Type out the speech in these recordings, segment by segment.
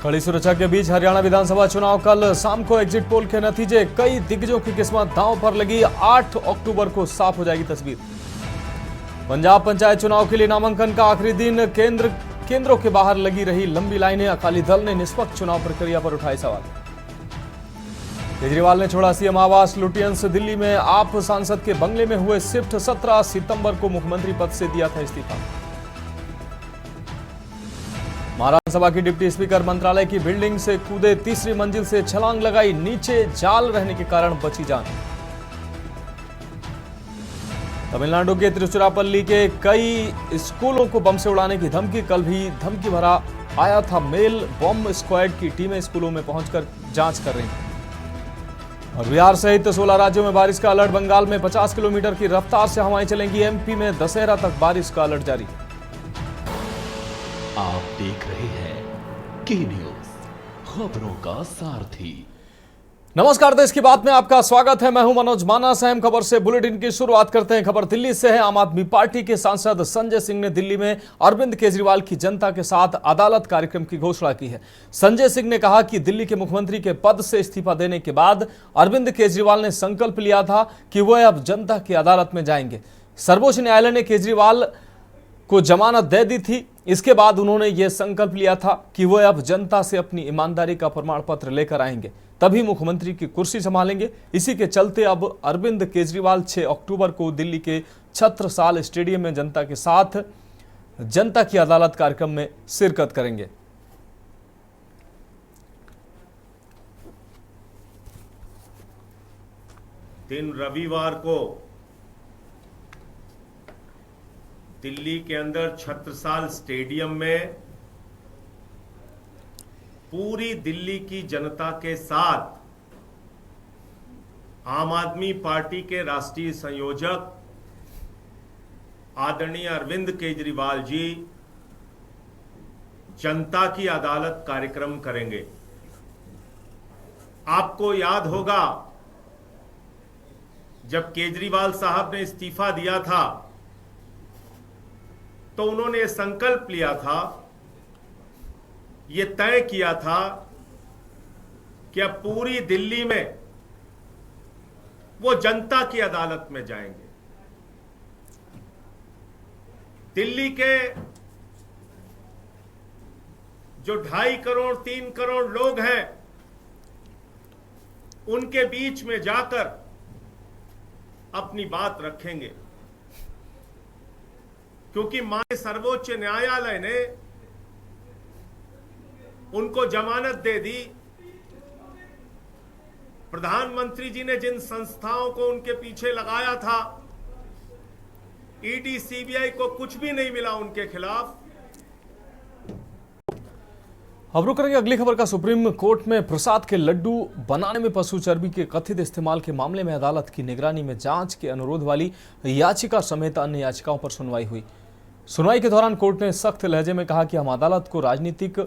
कड़ी सुरक्षा के बीच हरियाणा विधानसभा चुनाव कल शाम को एग्जिट पोल के नतीजे, कई दिग्गजों की किस्मत दांव पर लगी। 8 अक्टूबर को साफ हो जाएगी तस्वीर। पंजाब पंचायत चुनाव के लिए नामांकन का आखिरी दिन, केंद्रों के बाहर लगी रही लंबी लाइनें। अकाली दल ने निष्पक्ष चुनाव प्रक्रिया पर उठाए सवाल। केजरीवाल ने छोड़ा सीएम आवास, लुटियंस। दिल्ली में आप सांसद के बंगले में हुए शिफ्ट। 17 सितंबर को मुख्यमंत्री पद से दिया था इस्तीफा। महाराष्ट्र सभा की डिप्टी स्पीकर मंत्रालय की बिल्डिंग से कूदे, तीसरी मंजिल से छलांग लगाई, नीचे जाल रहने के कारण बची जान। तमिलनाडु के तिरुचिरापल्ली के कई स्कूलों को बम से उड़ाने की धमकी, कल भी धमकी भरा आया था मेल। बम स्क्वाड की टीमें स्कूलों में पहुंचकर जांच कर रही। और बिहार सहित 16 राज्यों में बारिश का अलर्ट। बंगाल में 50 किलोमीटर की रफ्तार से हवाएं चलेंगी। एमपी में दशहरा तक बारिश का अलर्ट जारी। आप देख रहे हैं के न्यूज, खबरों का सारथी। नमस्कार, देश की बात में आपका स्वागत है। मैं हूं मनोज मानस। अहम खबर से बुलेटिन की शुरुआत करते हैं। खबर दिल्ली से है। आम आदमी पार्टी के सांसद संजय सिंह ने दिल्ली में अरविंद केजरीवाल की जनता के साथ अदालत कार्यक्रम की घोषणा की है। संजय सिंह ने कहा कि दिल्ली के मुख्यमंत्री के पद से इस्तीफा देने के बाद अरविंद केजरीवाल ने संकल्प लिया था कि वह अब जनता की अदालत में जाएंगे। सर्वोच्च न्यायालय ने केजरीवाल को जमानत दे दी थी। इसके बाद उन्होंने यह संकल्प लिया था कि वह अब जनता से अपनी ईमानदारी का प्रमाण पत्र लेकर आएंगे, तभी मुख्यमंत्री की कुर्सी संभालेंगे। इसी के चलते अब अरविंद केजरीवाल 6 अक्टूबर को दिल्ली के छत्रसाल स्टेडियम में जनता के साथ जनता की अदालत कार्यक्रम में शिरकत करेंगे। दिन रविवार को दिल्ली के अंदर छत्रसाल स्टेडियम में पूरी दिल्ली की जनता के साथ आम आदमी पार्टी के राष्ट्रीय संयोजक आदरणीय अरविंद केजरीवाल जी जनता की अदालत कार्यक्रम करेंगे। आपको याद होगा, जब केजरीवाल साहब ने इस्तीफा दिया था तो उन्होंने संकल्प लिया था, यह तय किया था कि अब पूरी दिल्ली में वो जनता की अदालत में जाएंगे। दिल्ली के जो 2.5 करोड़ 3 करोड़ लोग हैं, उनके बीच में जाकर अपनी बात रखेंगे, क्योंकि माननीय सर्वोच्च न्यायालय ने उनको जमानत दे दी। प्रधानमंत्री जी ने जिन संस्थाओं को उनके पीछे लगाया था, ईडी सीबीआई को कुछ भी नहीं मिला उनके खिलाफ। अब रुक करेंगे अगली खबर का। सुप्रीम कोर्ट में प्रसाद के लड्डू बनाने में पशु चर्बी के कथित इस्तेमाल के मामले में अदालत की निगरानी में जांच के अनुरोध वाली याचिका समेत अन्य याचिकाओं पर सुनवाई हुई। सुनवाई के दौरान कोर्ट ने सख्त लहजे में कहा कि हम अदालत को राजनीतिक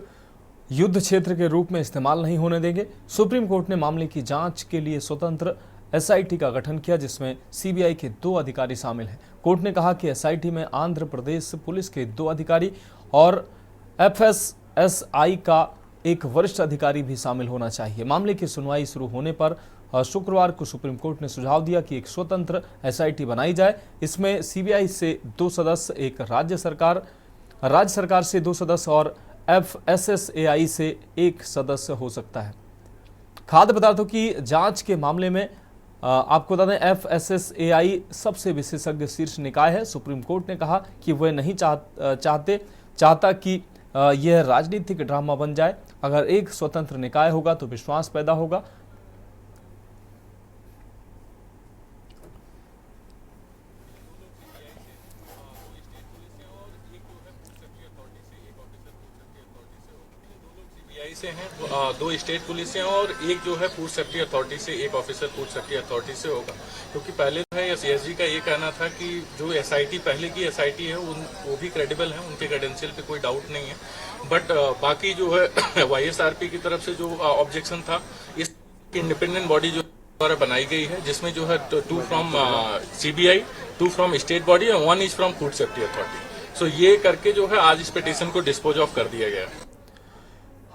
युद्ध क्षेत्र के रूप में इस्तेमाल नहीं होने देंगे। सुप्रीम कोर्ट ने मामले की जांच के लिए स्वतंत्र एसआईटी का गठन किया, जिसमें सीबीआई के 2 अधिकारी शामिल हैं। कोर्ट ने कहा कि एसआईटी में आंध्र प्रदेश पुलिस के 2 अधिकारी और एफएसएसआई का एक वरिष्ठ अधिकारी भी शामिल होना चाहिए। मामले की सुनवाई शुरू होने पर शुक्रवार को सुप्रीम कोर्ट ने सुझाव दिया कि एक स्वतंत्र एसआईटी बनाई जाए। इसमें सीबीआई से 2 सदस्य, एक राज्य सरकार से 2 सदस्य और एफएसएसएआई से 1 सदस्य हो सकता है। खाद्य पदार्थों की जांच के मामले में आपको बता दें, एफएसएसएआई सबसे विशेषज्ञ शीर्ष निकाय है। सुप्रीम कोर्ट ने कहा कि वह नहीं चाहता कि यह राजनीतिक ड्रामा बन जाए। अगर एक स्वतंत्र निकाय होगा तो विश्वास पैदा होगा। से हैं, 2 स्टेट पुलिस से और एक जो है फूड सेफ्टी अथॉरिटी से, एक ऑफिसर फूड सेफ्टी अथॉरिटी से होगा। क्योंकि पहले जो है सीएसजी का ये कहना था कि जो एसआईटी पहले की एसआईटी है वो भी क्रेडिबल है, उनके क्रेडेंशियल पे कोई डाउट नहीं है। बट बाकी जो है वाईएसआरपी की तरफ से जो ऑब्जेक्शन था, इस इंडिपेंडेंट बॉडी जो द्वारा बनाई गई है, जिसमें जो है 2 from CBI, 2 from state body और 1 is from food safety authority. So ये करके जो है आज इस पिटीशन को डिस्पोज ऑफ कर दिया गया।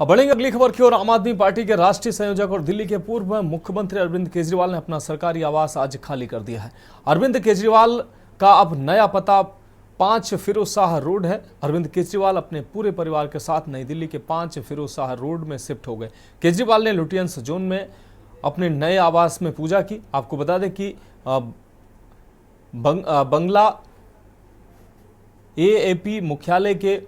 अब बढ़ेंगे अगली खबर की ओर। आम आदमी पार्टी के राष्ट्रीय संयोजक और दिल्ली के पूर्व मुख्यमंत्री अरविंद केजरीवाल ने अपना सरकारी आवास आज खाली कर दिया है। अरविंद केजरीवाल का अब नया पता 5 फिरोज शाह रोड है। अरविंद केजरीवाल अपने पूरे परिवार के साथ नई दिल्ली के 5 फिरोज शाह रोड में शिफ्ट हो गए। केजरीवाल ने लुटियंस जोन में अपने नए आवास में पूजा की। आपको बता दें कि बंगला एएपी मुख्यालय के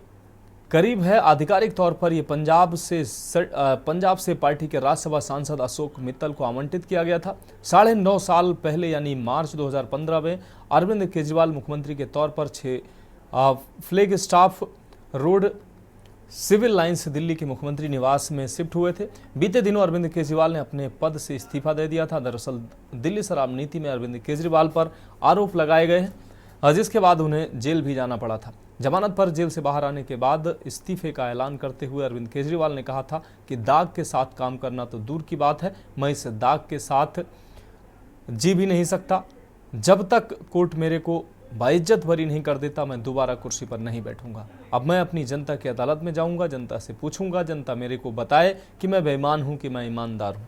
करीब है। आधिकारिक तौर पर यह पंजाब से पार्टी के राज्यसभा सांसद अशोक मित्तल को आवंटित किया गया था। 9.5 साल पहले यानी मार्च 2015 में अरविंद केजरीवाल मुख्यमंत्री के तौर पर 6 flag staff road civil lines Delhi के मुख्यमंत्री निवास में शिफ्ट हुए थे। बीते दिनों अरविंद केजरीवाल ने अपने पद से इस्तीफा दे दिया था। दरअसल दिल्ली शराब नीति में अरविंद केजरीवाल पर आरोप लगाए गए हैं, जिसके बाद उन्हें जेल भी जाना पड़ा था। जमानत पर जेल से बाहर आने के बाद इस्तीफे का ऐलान करते हुए अरविंद केजरीवाल ने कहा था कि दाग के साथ काम करना तो दूर की बात है, मैं इस दाग के साथ जी भी नहीं सकता। जब तक कोर्ट मेरे को बाइज्जत बरी नहीं कर देता, मैं दोबारा कुर्सी पर नहीं बैठूंगा। अब मैं अपनी जनता की अदालत में जाऊंगा, जनता से पूछूंगा, जनता मेरे को बताए कि मैं बेईमान हूं कि मैं ईमानदार हूं।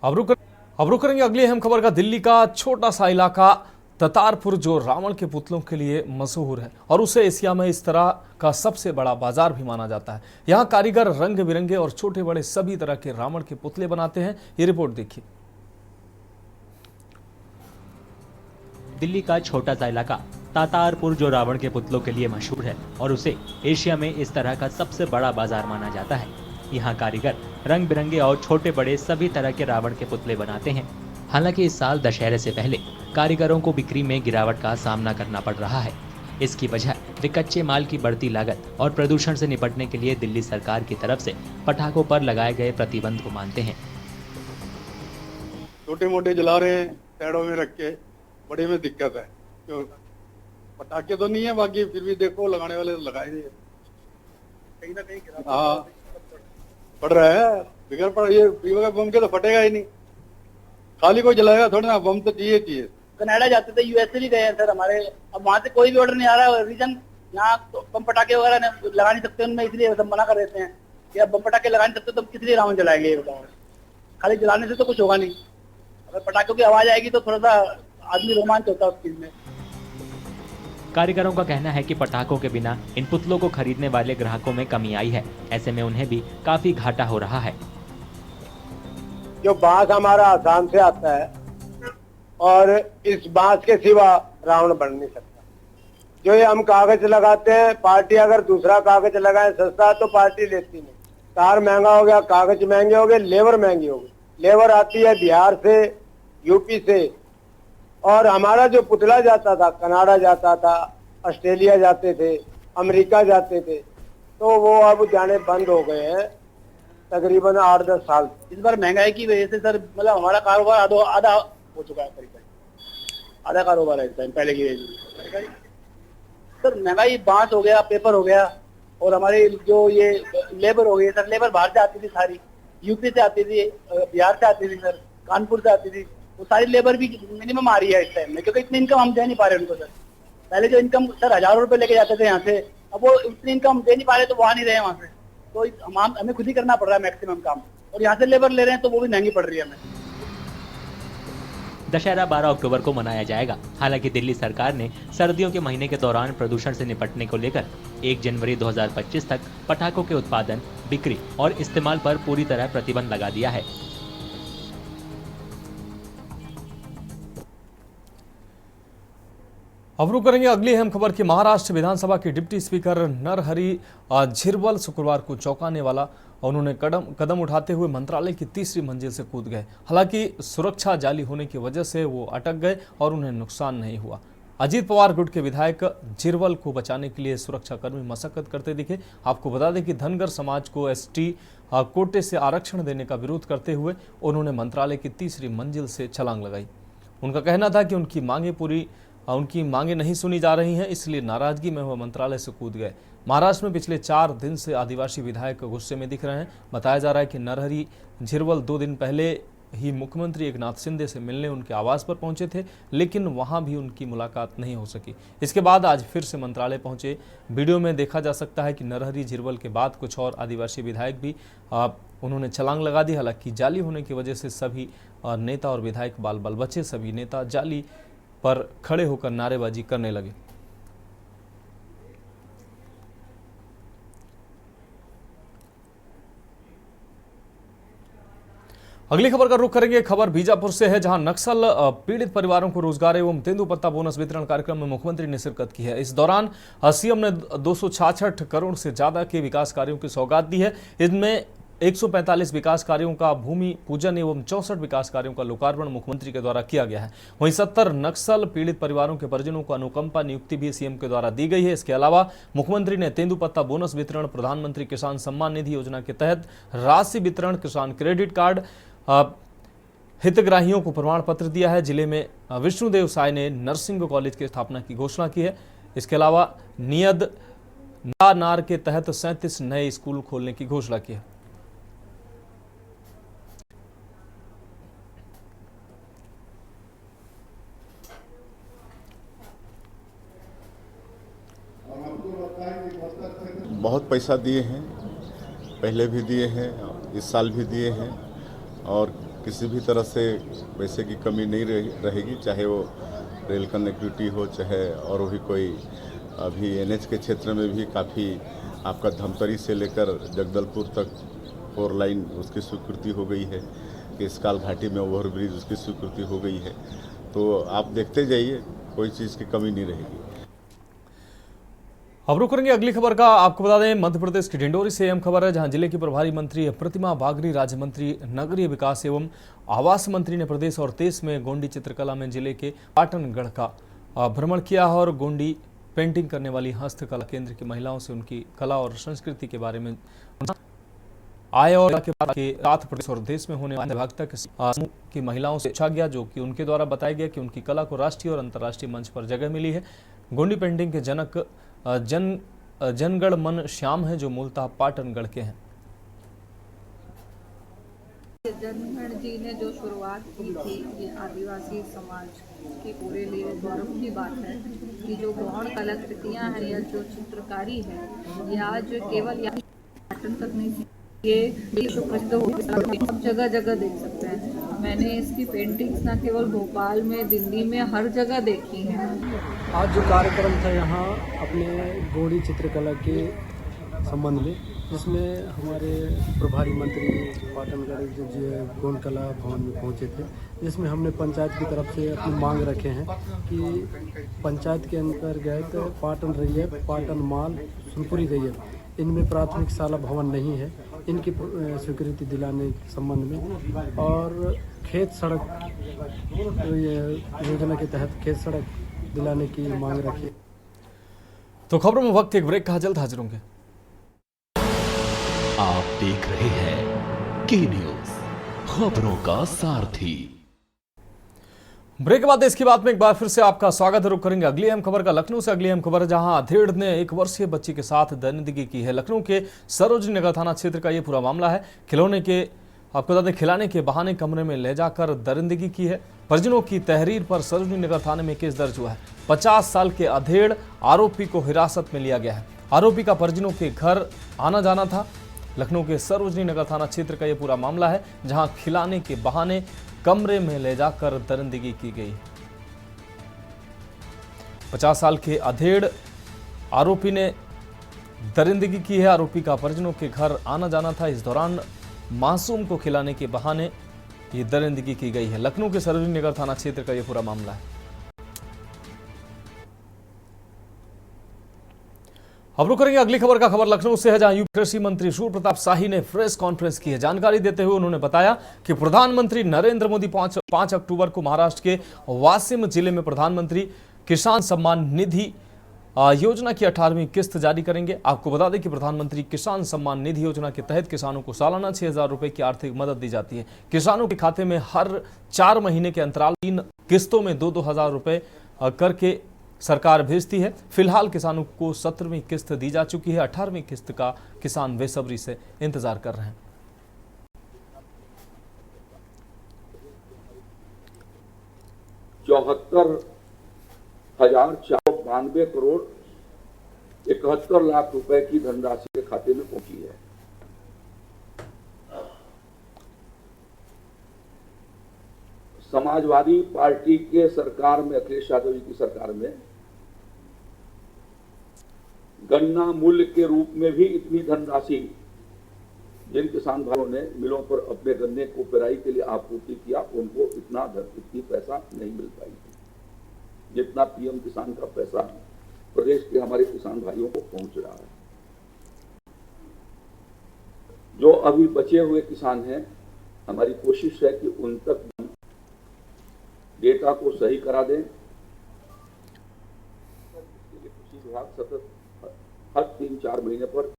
अब रुक करेंगे अगली अहम खबर का। दिल्ली का छोटा सा इलाका ततारपुर जो रावण के पुतलों के लिए मशहूर है और उसे एशिया में इस तरह का सबसे बड़ा बाजार भी माना जाता है। यहाँ कारीगर रंग बिरंगे और छोटे बड़े सभी तरह के रावण के पुतले बनाते हैं। ये रिपोर्ट देखिए। दिल्ली का छोटा सा इलाका तातारपुर जो रावण के पुतलों के लिए मशहूर है और उसे एशिया में इस तरह का सबसे बड़ा बाजार माना जाता है। यहाँ कारीगर रंग बिरंगे और छोटे बड़े सभी तरह के रावण के पुतले बनाते हैं। हालांकि इस साल दशहरे से पहले कारीगरों को बिक्री में गिरावट का सामना करना पड़ रहा है। इसकी वजह वे कच्चे माल की बढ़ती लागत और प्रदूषण से निपटने के लिए दिल्ली सरकार की तरफ से पटाखों पर लगाए गए प्रतिबंध को मानते हैं। छोटे मोटे जला रहे हैं साइडों में रख के, बड़े में दिक्कत है। क्यों पटाखे तो नहीं है, बाकी फिर भी देखो लगाने वाले लगाए हैं। कहीं ना कहीं हाँ पड़ रहा है, बिगड़ पड़ ये बम के तो फटेगा ही नहीं, खाली कोई जलाएगा थोड़ा ना, बम तो चाहिए। कनाडा जाते थे, यूएसए भी गए हैं सर हमारे, अब वहाँ से कोई भी ऑर्डर नहीं आ रहा। रीजन यहाँ तो बम पटाखे वगैरह लगा नहीं सकते उनमें, इसलिए सब मना कर देते हैं कि अब बम पटाखे लगा नहीं सकते तो किस लिए रावण जलाएंगे। ये बताओ, खाली जलाने से तो कुछ होगा नहीं। अगर पटाखों की आवाज आएगी तो थोड़ा सा आदमी रोमांच होता है उस चीज में। कारीगरों का कहना है कि पटाखों के बिना इन पुतलों को खरीदने वाले ग्राहकों में कमी आई है। ऐसे में उन्हें भी काफी घाटा हो रहा है। जो बांस हमारा आसाम से आता है और इस बांस के सिवा रावण बन नहीं सकता। जो ये हम कागज लगाते हैं, पार्टी अगर दूसरा कागज लगाए सस्ता तो पार्टी लेती नहीं। तार महंगा हो गया, कागज महंगे हो गए, लेबर महंगी हो गई। लेबर आती है बिहार से, यूपी से, और हमारा जो पुतला जाता था कनाडा जाता था, ऑस्ट्रेलिया जाते थे, अमेरिका जाते थे, तो वो अब जाने बंद हो गए हैं तकरीबन 8-10 साल। इस बार महंगाई की वजह से सर मतलब हमारा कारोबार आधा हो चुका है, करीब आधा कारोबार है इस टाइम पहले की वजह से। सर महंगाई बांस हो गया, पेपर हो गया, और हमारे जो ये लेबर हो गई सर, लेबर बाहर से आती थी सारी, यूपी से आती थी, बिहार से आती थी सर, कानपुर से आती थी। वो सारी लेबर भी मिनिमम आ रही है इस टाइम में, क्योंकि इतनी इनकम हम दे नहीं पा रहे उनको सर। पहले जो इनकम सर 1000 रुपए लेके जाते थे यहाँ से, अब वो इतनी इनकम दे नहीं पा रहे तो वो आ नहीं रहे वहाँ से, तो हमें खुद ही करना पड़ रहा है मैक्सिमम काम, और यहाँ से लेबर ले रहे हैं तो वो भी महंगी पड़ रही है हमें। दशहरा 12 अक्टूबर को मनाया जाएगा। हालांकि दिल्ली सरकार ने सर्दियों के महीने के दौरान प्रदूषण से निपटने को लेकर 1 जनवरी 2025 तक पटाखों के उत्पादन, बिक्री और इस्तेमाल पर पूरी तरह प्रतिबंध लगा दिया है। अब रुक करेंगे अगली अहम खबर की। महाराष्ट्र विधानसभा के डिप्टी स्पीकर नरहरी झिरवल शुक्रवार को चौंकाने वाला उन्होंने कदम उठाते हुए मंत्रालय की 3री मंजिल से कूद गए। हालांकि सुरक्षा जाली होने की वजह से वो अटक गए और उन्हें नुकसान नहीं हुआ। अजीत पवार गुट के विधायक झिरवल को बचाने के लिए सुरक्षाकर्मी मशक्कत करते दिखे। आपको बता दें कि धनगर समाज को एसटी कोटे से आरक्षण देने का विरोध करते हुए उन्होंने मंत्रालय की 3री मंजिल से छलांग लगाई। उनका कहना था कि उनकी मांगें पूरी उनकी मांगे नहीं सुनी जा रही हैं, इसलिए नाराजगी में वह मंत्रालय से कूद गए। महाराष्ट्र में पिछले 4 दिन से आदिवासी विधायक गुस्से में दिख रहे हैं। बताया जा रहा है कि नरहरी झिरवल 2 दिन पहले ही मुख्यमंत्री एकनाथ शिंदे से मिलने उनके आवास पर पहुंचे थे, लेकिन वहां भी उनकी मुलाकात नहीं हो सकी। इसके बाद आज फिर से मंत्रालय पहुंचे। वीडियो में देखा जा सकता है कि नरहरी झिरवल के बाद कुछ और आदिवासी विधायक भी उन्होंने छलांग लगा दी। हालांकि जाली होने की वजह से सभी नेता और विधायक बाल बाल बचे। सभी नेता जाली पर खड़े होकर नारेबाजी करने लगे। अगली खबर का रुख करेंगे। खबर बीजापुर से है, जहां नक्सल पीड़ित परिवारों को रोजगार एवं तेंदुपत्ता बोनस वितरण कार्यक्रम में मुख्यमंत्री ने शिरकत की है। इस दौरान सीएम ने 266 करोड़ से ज्यादा के विकास कार्यों की सौगात दी है। इनमें 145 विकास कार्यों का भूमि पूजन एवं 64 विकास कार्यों का लोकार्पण मुख्यमंत्री के द्वारा किया गया है। वहीं 70 नक्सल पीड़ित परिवारों के परिजनों को अनुकंपा नियुक्ति भी सीएम के द्वारा दी गई है। इसके अलावा मुख्यमंत्री ने तेंदुपत्ता बोनस वितरण, प्रधानमंत्री किसान सम्मान निधि योजना के तहत राशि वितरण, किसान क्रेडिट कार्ड, हितग्राहियों को प्रमाण पत्र दिया है। जिले में विष्णुदेव साय ने नर्सिंग कॉलेज की स्थापना की घोषणा की है। इसके अलावा नियद नार के तहत 37 नए स्कूल खोलने की घोषणा की है। बहुत पैसा दिए हैं, पहले भी दिए हैं, इस साल भी दिए हैं और किसी भी तरह से पैसे की कमी नहीं रहेगी, चाहे वो रेल कनेक्टिविटी हो, चाहे और भी कोई। अभी एनएच के क्षेत्र में भी काफ़ी आपका धमतरी से लेकर जगदलपुर तक 4 लाइन उसकी स्वीकृति हो गई है। केसकाल घाटी में ओवरब्रिज उसकी स्वीकृति हो गई है। तो आप देखते जाइए, कोई चीज़ की कमी नहीं रहेगी। अब रुक करेंगे अगली खबर का। आपको बता दें, मध्य प्रदेश की डिंडोरी से अहम खबर है, जहां जिले की प्रभारी मंत्री प्रतिमा बागरी, राज्य मंत्री नगरीय विकास एवं आवास मंत्री ने प्रदेश और देश में गोंडी चित्रकला में जिले के पाटनगढ़ का भ्रमण किया और गोंडी पेंटिंग करने वाली हस्तकला केंद्र की महिलाओं से उनकी कला और संस्कृति के बारे में आए और रात प्रदेश और देश में होने वाले भागता के समूह की महिलाओं से पूछा गया, जो कि उनके द्वारा बताया गया कि उनकी कला को राष्ट्रीय और अंतर्राष्ट्रीय मंच पर जगह मिली है। गोंडी पेंटिंग के जनक जनगण मन श्याम है, जो मूलतः पाटनगढ़ के हैं। जनगण जी ने जो शुरुआत की थी, ये आदिवासी समाज के पूरे लिए गौरव की बात है कि जो गौण कलाकृतियाँ हैं या जो चित्रकारी है, ये आज केवल पाटन तक नहीं, ये विश्व प्रसिद्ध हो सब जगह जगह देख सकते हैं। मैंने इसकी पेंटिंग्स न केवल भोपाल में, दिल्ली में, हर जगह देखी हैं। आज जो कार्यक्रम था यहाँ अपने गोंडी चित्रकला के संबंध में, जिसमें हमारे प्रभारी मंत्री पाटनगढ़ जो गोंड कला भवन में पहुँचे थे, जिसमें हमने पंचायत की तरफ से अपनी मांग रखे हैं कि पंचायत के अंतर्गत पाटन रैयत, पाटन माल, सुनपुरी रैयत, इनमें प्राथमिक शाला भवन नहीं है, इनकी स्वीकृति दिलाने के संबंध में, और खेत सड़क योजना के तहत खेत सड़क दिलाने की मांग रखी। तो खबरों में वक्त एक ब्रेक का, जल्द हाजिर होंगे। आप देख रहे हैं के न्यूज, खबरों का सारथी। ब्रेक के बाद इसकी बात में एक बार फिर से आपका स्वागत है। रुक करेंगे अगली अहम खबर का। लखनऊ से अगली अहम खबर, जहां अधेड़ ने 1 वर्षीय बच्ची के साथ दरिंदगी की है। लखनऊ के सरोजनी नगर थाना क्षेत्र का यह पूरा मामला है। आपको बता दें, खिलाने के बहाने कमरे में ले जाकर दरिंदगी की है। परिजनों की तहरीर पर सरोजनी नगर थाने में केस दर्ज हुआ है। 50 साल के अधेड़ आरोपी को हिरासत में लिया गया है। आरोपी का परिजनों के घर आना जाना था। लखनऊ के सरोजनी नगर थाना क्षेत्र का यह पूरा मामला है, जहां खिलाने के बहाने कमरे में ले जाकर दरिंदगी की गई। 50 साल के अधेड़ आरोपी ने दरिंदगी की है। आरोपी का परिजनों के घर आना जाना था। इस दौरान मासूम को खिलाने के बहाने ये दरिंदगी की गई है। लखनऊ के सरोजनी नगर थाना क्षेत्र का यह पूरा मामला है। अब रुक करेंगे अगली खबर का। खबर लखनऊ से है, जहां यूपी कृषि मंत्री सूर्य प्रताप शाही ने प्रेस कॉन्फ्रेंस की है। जानकारी देते हुए उन्होंने बताया कि प्रधानमंत्री नरेंद्र मोदी 5 अक्टूबर को महाराष्ट्र के वाशिम जिले में प्रधानमंत्री किसान सम्मान निधि योजना की 18वीं किस्त जारी करेंगे। आपको बता दें कि प्रधानमंत्री किसान सम्मान निधि योजना के तहत किसानों को सालाना 6,000 रुपए की आर्थिक मदद दी जाती है। किसानों के खाते में हर 4 महीने के अंतराल 3 किस्तों में 2-2 हजार रुपए करके सरकार भेजती है। फिलहाल किसानों को 17वीं किस्त दी जा चुकी है। 18वीं किस्त का किसान बेसब्री से इंतजार कर रहे हैं। 74,492 करोड़ 71 लाख रुपए की धनराशि के खाते में पहुंची है। समाजवादी पार्टी के सरकार में, अखिलेश यादव जी की सरकार में गन्ना मूल्य के रूप में भी इतनी धनराशि जिन किसान भाइयों ने मिलों पर अपने गन्ने को पेराई के लिए आपूर्ति किया, उनको इतनी पैसा नहीं मिल पाई जितना पीएम किसान का पैसा प्रदेश के हमारे किसान भाइयों को पहुंच रहा है। जो अभी बचे हुए किसान हैं, हमारी कोशिश है कि उन तक डेटा को सही करा दें। कृषि विभाग सतत हर 3-4 महीने पर।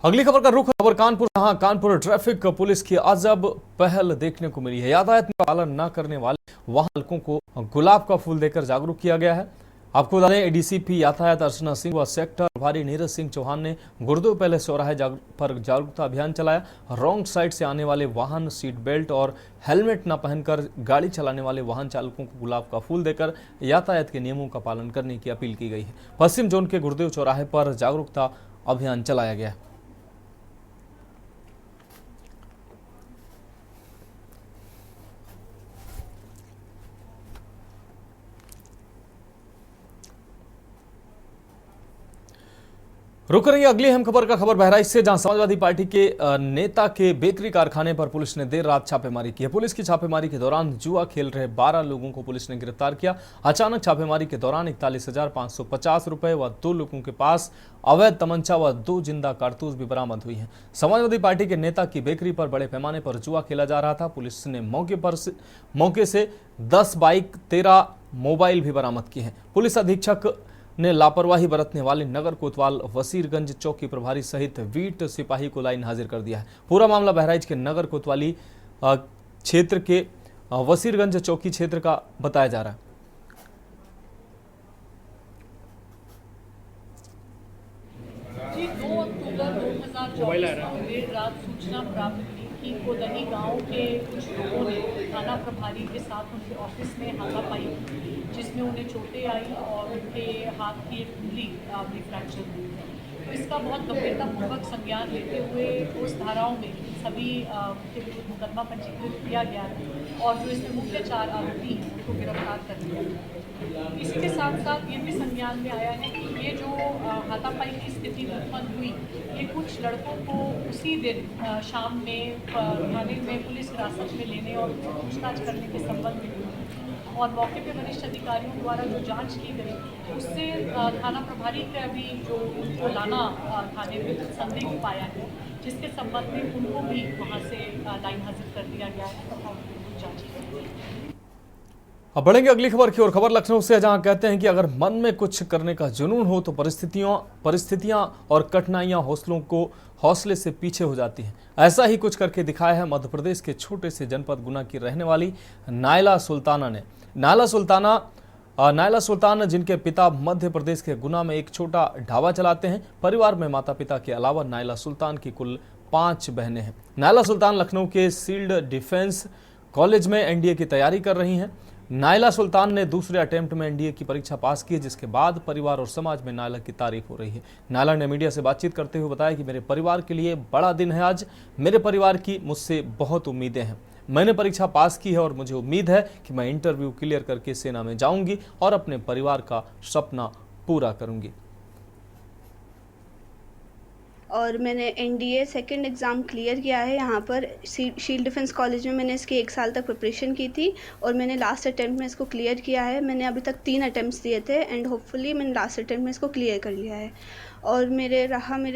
अगली खबर का रुख खबर कानपुर, जहां कानपुर ट्रैफिक पुलिस की अजब पहल देखने को मिली है। यातायात में पालन न करने वाले वाहन चालकों को गुलाब का फूल देकर जागरूक किया गया है। आपको बता दें, एडीसीपी यातायात अर्चना सिंह व सेक्टर प्रभारी नीरज सिंह चौहान ने गुरुदेव पहले चौराहे पर जागरूकता अभियान चलाया। रॉन्ग साइड से आने वाले वाहन सीट बेल्ट और हेलमेट न पहनकर गाड़ी चलाने वाले वाहन चालकों को गुलाब का फूल देकर यातायात के नियमों का पालन करने की अपील की गई है। पश्चिम जोन के गुरुदेव चौराहे पर जागरूकता अभियान चलाया गया। रुक रही है अगली अहम खबर का खबर बहराइच से, जहां समाजवादी पार्टी के नेता के बेकरी कारखाने पर पुलिस ने देर रात छापेमारी की है। पुलिस की छापेमारी के दौरान जुआ खेल रहे 12 लोगों को पुलिस ने गिरफ्तार किया। अचानक छापेमारी के दौरान 41,550 रुपए व 2 लोगों के पास अवैध तमंचा व 2 जिंदा कारतूस भी बरामद हुई हैं। समाजवादी पार्टी के नेता की बेकरी पर बड़े पैमाने पर जुआ खेला जा रहा था। पुलिस ने मौके से 10 बाइक 13 मोबाइल भी बरामद किए हैं। पुलिस अधीक्षक ने लापरवाही बरतने वाले नगर कोतवाल वसीरगंज चौकी प्रभारी सहित 20 सिपाही को लाइन हाजिर कर दिया है। पूरा मामला बहराइच के नगर कोतवाली क्षेत्र के वसीरगंज चौकी क्षेत्र का बताया जा रहा है। 2 अक्टूबर 2024 को देर रात सूचना प्राप्त हुई कि कोदनी गांव के कुछ लोगों ने थाना प्रभारी के साथ उनके ऑफिस में हाथापाई की, जिसमें उन्हें चोटें आई और उनके हाथ की एक उंगली भी फ्रैक्चर हुई है। तो इसका बहुत गंभीरतापूर्वक संज्ञान लेते हुए उस धाराओं में सभी के विरुद्ध मुकदमा पंजीकृत किया गया है और जो इसमें मुख्य 4 आरोपी हैं उनको गिरफ्तार कर लिया गया। इसी के साथ साथ ये भी संज्ञान में आया है कि ये जो हाथापाई की स्थिति उत्पन्न हुई, ये कुछ लड़कों को उसी दिन शाम में थाने में पुलिस हिरासत में लेने और पूछताछ करने के संबंध में हुई और मौके पे वरिष्ठ अधिकारियों द्वारा जो जांच की गई उससे थाना प्रभारी का भी जो उनको लाना थाने में संदिग्ध पाया है, जिसके संबंध में उनको भी वहाँ से लाइन हाजिर कर दिया गया है तथा उनको जांच की गई है। अब बढ़ेंगे अगली खबर की ओर। खबर लखनऊ से, जहां कहते हैं कि अगर मन में कुछ करने का जुनून हो तो परिस्थितियां और कठिनाइयां हौसले से पीछे हो जाती हैं। ऐसा ही कुछ करके दिखाया है मध्य प्रदेश के छोटे से जनपद गुना की रहने वाली नायला सुल्ताना ने। नायला सुल्तान जिनके पिता मध्य प्रदेश के गुना में एक छोटा ढाबा चलाते हैं। परिवार में माता पिता के अलावा नायला सुल्तान की कुल 5 बहनें हैं। नायला सुल्तान लखनऊ के सील्ड डिफेंस कॉलेज में एनडीए की तैयारी कर रही हैं। नायला सुल्तान ने दूसरे अटेम्प्ट में एनडीए की परीक्षा पास की, जिसके बाद परिवार और समाज में नायला की तारीफ हो रही है। नायला ने मीडिया से बातचीत करते हुए बताया कि मेरे परिवार के लिए बड़ा दिन है आज। मेरे परिवार की मुझसे बहुत उम्मीदें हैं। मैंने परीक्षा पास की है और मुझे उम्मीद है कि मैं इंटरव्यू क्लियर करके सेना में जाऊंगी और अपने परिवार का सपना पूरा करूंगी। और मैंने एनडीए सेकंड एग्ज़ाम क्लियर किया है यहाँ पर शील्ड डिफेंस कॉलेज में। मैंने इसकी 1 साल तक प्रिपरेशन की थी और मैंने लास्ट अटैम्प्ट में इसको क्लियर किया है। मैंने अभी तक 3 अटैम्प्ट्स दिए थे एंड होपफुली मैंने लास्ट अटैम्प्ट में इसको क्लियर कर लिया है। और मेरे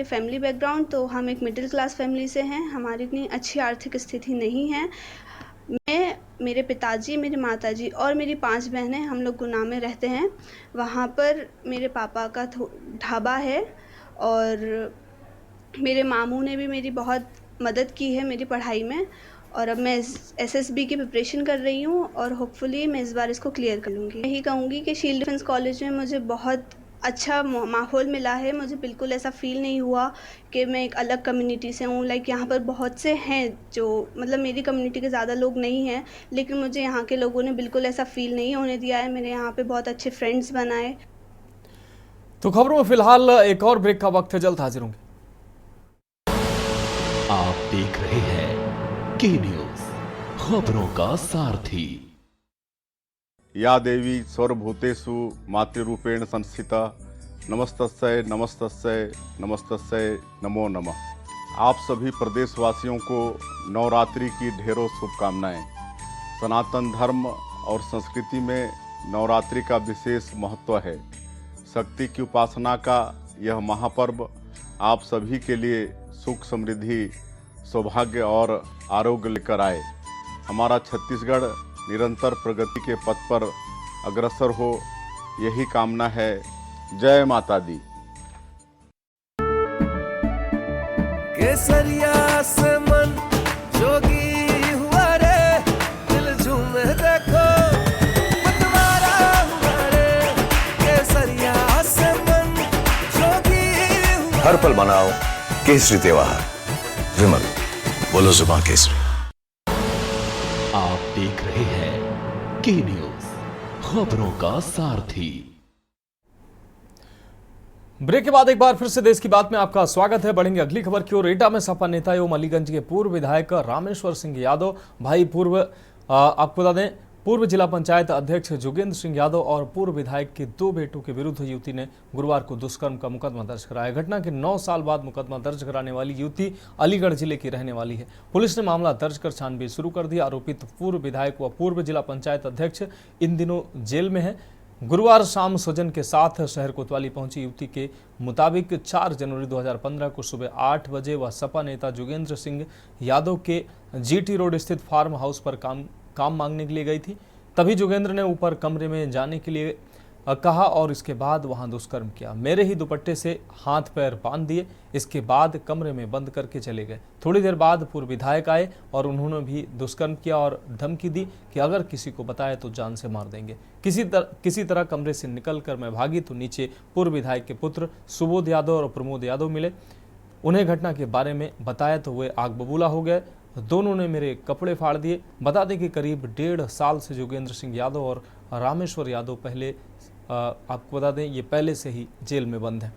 फैमिली बैकग्राउंड, तो हम एक मिडिल क्लास फैमिली से हैं। हमारी इतनी अच्छी आर्थिक स्थिति नहीं है। मैं, मेरे पिताजी, मेरी माताजी और मेरी 5 बहनें, हम लोग गुना में रहते हैं। वहाँ पर मेरे पापा का ढाबा है और मेरे मामू ने भी मेरी बहुत मदद की है मेरी पढ़ाई में। और अब मैं SSB की प्रिपरेशन कर रही हूँ और होपफुली मैं इस बार इसको क्लियर कर लूँगी। यही कहूँगी कि शील्ड डिफेंस कॉलेज में मुझे बहुत अच्छा माहौल मिला है। मुझे बिल्कुल ऐसा फील नहीं हुआ कि मैं एक अलग कम्युनिटी से हूँ। लाइक यहाँ पर बहुत से हैं जो मतलब मेरी कम्युनिटी के ज़्यादा लोग नहीं हैं, लेकिन मुझे यहाँ के लोगों ने बिल्कुल ऐसा फील नहीं होने दिया है। मेरे यहाँ पे बहुत अच्छे फ्रेंड्स बनाए। तो खबरों में फिलहाल एक और ब्रेक का वक्त है, जल्द हाजिर होंगे। आप देख रहे हैं के न्यूज, खबरों का सारथी। या देवी सर्वभूतेषु मातृरूपेण संस्थिता नमस्तस्यै नमस्तस्यै नमस्तस्यै नमो नमः। आप सभी प्रदेशवासियों को नवरात्रि की ढेरों शुभकामनाएं। सनातन धर्म और संस्कृति में नवरात्रि का विशेष महत्व है। शक्ति की उपासना का यह महापर्व आप सभी के लिए सुख समृद्धि सौभाग्य और आरोग्य लेकर आए। हमारा छत्तीसगढ़ निरंतर प्रगति के पथ पर अग्रसर हो, यही कामना है। जय माता दी। केसरिया से मन जोगी हुआ रे, दिल झूमे देखो मतवारा हुआ रे। केसरिया से मन जोगी हुआ। हर पल मनाओ केसरी त्योहार। विमल, बोलो जुबान केसरी। आप देख रहे हैं के न्यूज, खबरों का सारथी। ब्रेक के बाद एक बार फिर से देश की बात में आपका स्वागत है। बढ़ेंगे अगली खबर की ओर। एटा में सपा नेता एवं अलीगंज के पूर्व विधायक रामेश्वर सिंह यादव भाई आपको बता दें पूर्व जिला पंचायत अध्यक्ष जोगेंद्र सिंह यादव और पूर्व विधायक के 2 बेटों के विरुद्ध युवती ने गुरुवार को दुष्कर्म का मुकदमा दर्ज कराया। घटना के 9 साल बाद मुकदमा दर्ज कराने वाली युवती अलीगढ़ जिले की रहने वाली है। पुलिस ने मामला दर्ज कर छानबीन शुरू कर दी। आरोपित पूर्व विधायक व पूर्व जिला पंचायत अध्यक्ष इन दिनों जेल में है। गुरुवार शाम स्वजन के साथ शहर कोतवाली पहुंची युवती के मुताबिक 4 जनवरी 2015 को सुबह 8 बजे वह सपा नेता जोगेंद्र सिंह यादव के GT रोड स्थित फार्म हाउस पर काम मांगने के लिए गई थी। तभी जोगेंद्र ने ऊपर कमरे में जाने के लिए कहा और इसके बाद वहां दुष्कर्म किया। मेरे ही दुपट्टे से हाथ पैर बांध दिए। इसके बाद कमरे में बंद करके चले गए। थोड़ी देर बाद पूर्व विधायक आए और उन्होंने भी दुष्कर्म किया और धमकी दी कि अगर किसी को बताया तो जान से मार देंगे। किसी तरह कमरे से निकलकर मैं भागी तो नीचे पूर्व विधायक के पुत्र सुबोध यादव और प्रमोद यादव मिले। उन्हें घटना के बारे में बताया तो वे आग बबूला हो गए। दोनों ने मेरे कपड़े फाड़ दिए। बता दें कि करीब 1.5 साल से जोगेंद्र सिंह यादव और रामेश्वर यादव आपको बता दें ये पहले से ही जेल में बंद हैं।